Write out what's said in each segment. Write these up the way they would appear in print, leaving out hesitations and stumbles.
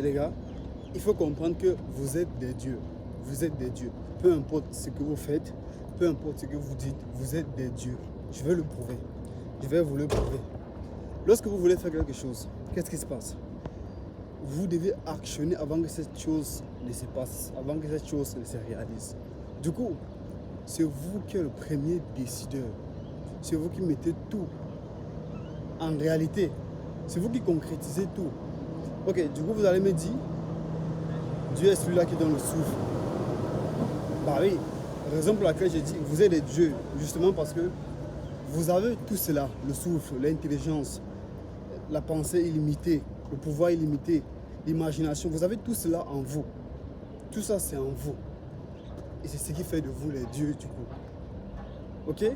Les gars, il faut comprendre que vous êtes des dieux. Vous êtes des dieux. Peu importe ce que vous faites, peu importe ce que vous dites, vous êtes des dieux. Je vais le prouver. Je vais vous le prouver. Lorsque vous voulez faire quelque chose, qu'est-ce qui se passe? Vous devez actionner avant que cette chose ne se passe, avant que cette chose ne se réalise. Du coup, c'est vous qui êtes le premier décideur. C'est vous qui mettez tout en réalité. C'est vous qui concrétisez tout. Ok, du coup, vous allez me dire, Dieu est celui-là qui donne le souffle. Bah oui, raison pour laquelle j'ai dit, vous êtes des dieux, justement parce que vous avez tout cela, le souffle, l'intelligence, la pensée illimitée, le pouvoir illimité, l'imagination. Vous avez tout cela en vous. Tout ça, c'est en vous. Et c'est ce qui fait de vous les dieux, du coup. Ok?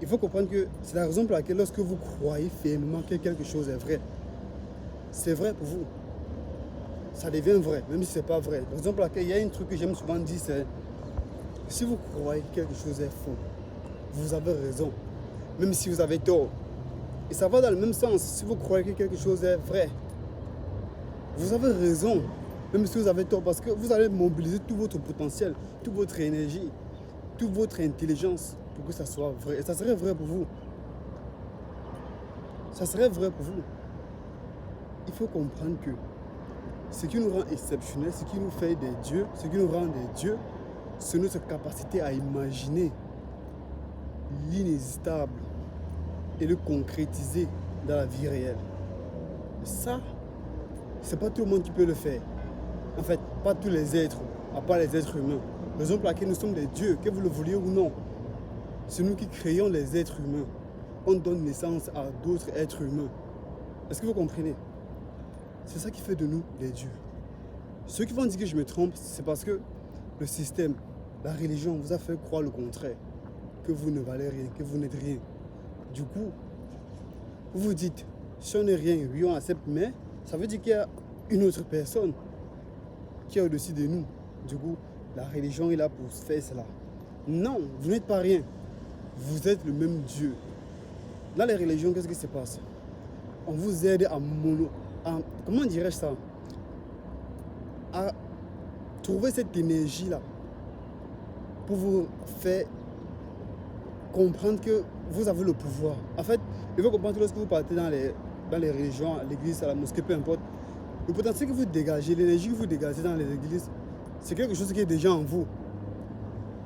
Il faut comprendre que c'est la raison pour laquelle lorsque vous croyez fermement que quelque chose est vrai, c'est vrai pour vous. Ça devient vrai, même si ce n'est pas vrai. Par exemple, il y a un truc que j'aime souvent dire, c'est si vous croyez que quelque chose est faux, vous avez raison, même si vous avez tort. Et ça va dans le même sens, si vous croyez que quelque chose est vrai, vous avez raison, même si vous avez tort, parce que vous allez mobiliser tout votre potentiel, toute votre énergie, toute votre intelligence pour que ça soit vrai. Et ça serait vrai pour vous. Ça serait vrai pour vous. Il faut comprendre que ce qui nous rend exceptionnels, ce qui nous fait des dieux, ce qui nous rend des dieux, c'est notre capacité à imaginer l'inexistable et le concrétiser dans la vie réelle. Ça, c'est pas tout le monde qui peut le faire. En fait, pas tous les êtres, à part les êtres humains. Raison pour laquelle nous sommes des dieux, que vous le vouliez ou non. C'est nous qui créons les êtres humains. On donne naissance à d'autres êtres humains. Est-ce que vous comprenez? C'est ça qui fait de nous des dieux. Ceux qui vont dire que je me trompe, c'est parce que le système, la religion vous a fait croire le contraire. Que vous ne valez rien, que vous n'êtes rien. Du coup, vous vous dites, si on n'est rien, oui on accepte, mais ça veut dire qu'il y a une autre personne qui est au-dessus de nous. Du coup, la religion est là pour faire cela. Non, vous n'êtes pas rien. Vous êtes le même Dieu. Dans les religions, qu'est-ce qui se passe? On vous aide à comment dirais-je ça? À trouver cette énergie-là pour vous faire comprendre que vous avez le pouvoir. En fait, il faut comprendre que lorsque vous partez dans les religions, à l'église, à la mosquée, peu importe, le potentiel que vous dégagez, l'énergie que vous dégagez dans les églises, c'est quelque chose qui est déjà en vous.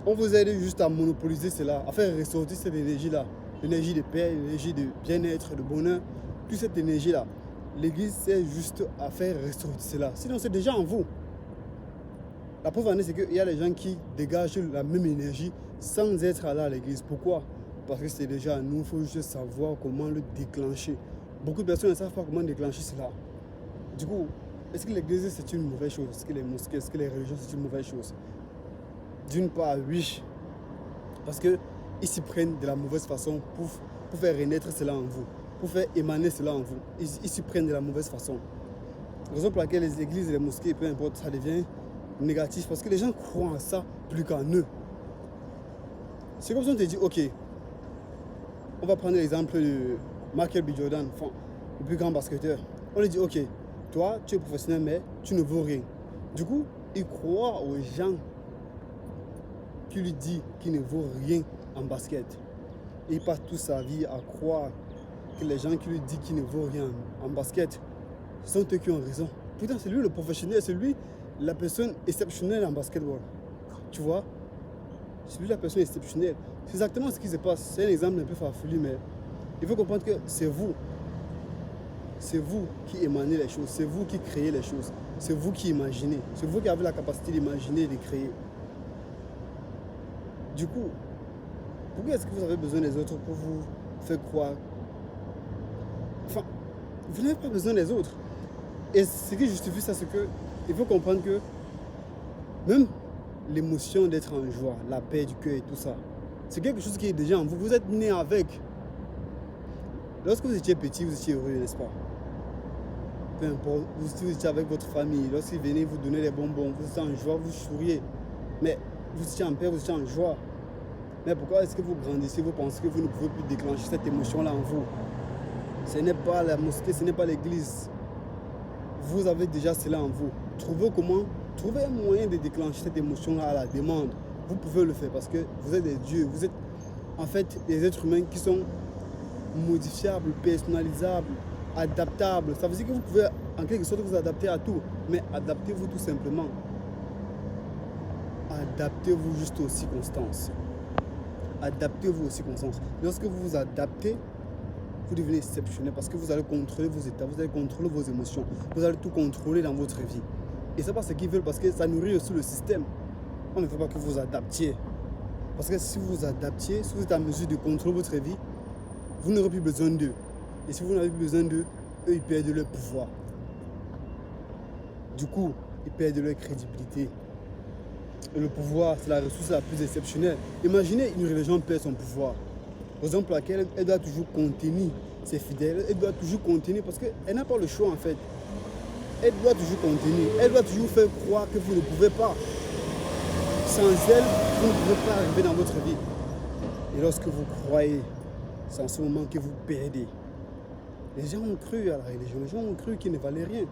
On vous aide juste à monopoliser cela, à faire ressortir cette énergie-là. L'énergie de paix, l'énergie de bien-être, de bonheur, toute cette énergie-là. L'église sert juste à faire ressortir cela. Sinon, c'est déjà en vous. La preuve en est, c'est qu'il y a des gens qui dégagent la même énergie sans être allés à l'église. Pourquoi? Parce que c'est déjà à nous, il faut juste savoir comment le déclencher. Beaucoup de personnes ne savent pas comment déclencher cela. Du coup, est-ce que l'église c'est une mauvaise chose? Est-ce que les mosquées, est-ce que les religions c'est une mauvaise chose? D'une part, oui. Parce qu'ils s'y prennent de la mauvaise façon pour faire renaître cela en vous, pour faire émaner cela en vous. Ils s'y prennent de la mauvaise façon. La raison pour laquelle les églises et les mosquées, peu importe, ça devient négatif parce que les gens croient à ça plus qu'en eux. C'est comme si on te dit, ok, on va prendre l'exemple de Michael B. Jordan, le plus grand basketteur. On lui dit, ok, toi, tu es professionnel, mais tu ne vaux rien. Du coup, il croit aux gens qui lui dit qu'il ne vaut rien en basket. Et il passe toute sa vie à croire que les gens qui lui disent qu'il ne vaut rien en basket sont eux qui ont raison. Putain, c'est lui le professionnel, c'est lui la personne exceptionnelle en basketball. Tu vois? C'est lui la personne exceptionnelle. C'est exactement ce qui se passe. C'est un exemple un peu farfelu, mais il faut comprendre que c'est vous. C'est vous qui émanez les choses. C'est vous qui créez les choses. C'est vous qui imaginez. C'est vous qui avez la capacité d'imaginer et de créer. Du coup, pourquoi est-ce que vous avez besoin des autres pour vous faire croire? Enfin, vous n'avez pas besoin des autres. Et ce qui justifie ça, c'est que il faut comprendre que même l'émotion d'être en joie, la paix du cœur et tout ça, c'est quelque chose qui est déjà en vous. Vous êtes né avec. Lorsque vous étiez petit, vous étiez heureux, n'est-ce pas? Peu importe, vous étiez avec votre famille, lorsqu'ils venaient vous donner les bonbons, vous étiez en joie, vous souriez. Mais vous étiez en paix, vous étiez en joie. Mais pourquoi est-ce que vous grandissez, vous pensez que vous ne pouvez plus déclencher cette émotion-là en vous? Ce n'est pas la mosquée, ce n'est pas l'église. vous avez déjà cela en vous. Trouvez un moyen de déclencher cette émotion-là à la demande. Vous pouvez le faire parce que vous êtes des dieux. Vous êtes en fait des êtres humains qui sont modifiables, personnalisables, adaptables. Ça veut dire que vous pouvez en quelque sorte vous adapter à tout. Mais adaptez-vous tout simplement. Adaptez-vous juste aux circonstances. Adaptez-vous aux circonstances. Lorsque vous vous adaptez, vous devenez exceptionnel parce que vous allez contrôler vos états, vous allez contrôler vos émotions, vous allez tout contrôler dans votre vie. Et c'est pas ce qu'ils veulent parce que ça nourrit aussi le système. On ne veut pas que vous vous adaptiez. Parce que si vous vous adaptiez, si vous êtes en mesure de contrôler votre vie, vous n'aurez plus besoin d'eux. Et si vous n'avez plus besoin d'eux, eux, ils perdent leur pouvoir. Du coup, ils perdent leur crédibilité. Et le pouvoir, c'est la ressource la plus exceptionnelle. Imaginez une religion perd son pouvoir. Raison pour laquelle elle doit toujours contenir ses fidèles. Elle doit toujours contenir parce qu'elle n'a pas le choix en fait. Elle doit toujours contenir. Elle doit toujours faire croire que vous ne pouvez pas. Sans elle, vous ne pouvez pas arriver dans votre vie. Et lorsque vous croyez, c'est en ce moment que vous perdez. Les gens ont cru à la religion. Les gens ont cru qu'il ne valait rien.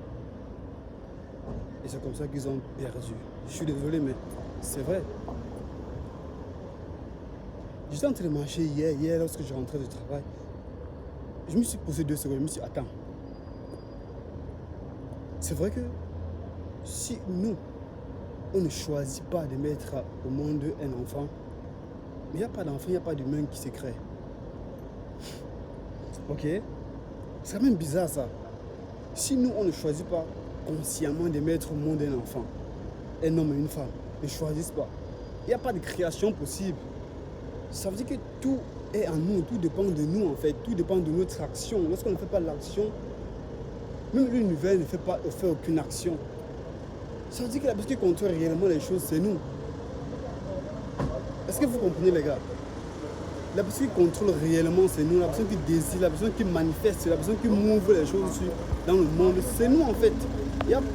Et c'est comme ça qu'ils ont perdu. Je suis désolé, mais c'est vrai. J'étais en train de marcher hier lorsque je rentrais du travail. Je me suis posé 2 secondes, je me suis dit, attends. C'est vrai que si nous, on ne choisit pas de mettre au monde un enfant, il n'y a pas d'enfant, il n'y a pas d'humain qui se crée. Ok? C'est quand même bizarre ça. Si nous, on ne choisit pas consciemment de mettre au monde un enfant, un homme et une femme, ne choisissent pas, il n'y a pas de création possible. Ça veut dire que tout est en nous, tout dépend de nous en fait, tout dépend de notre action. Lorsqu'on ne fait pas l'action, même l'univers ne fait aucune action. Ça veut dire que la personne qui contrôle réellement les choses, c'est nous. Est-ce que vous comprenez les gars? La personne qui contrôle réellement, c'est nous. La personne qui désire, la personne qui manifeste, la personne qui mouve les choses dans le monde, c'est nous en fait. Il y a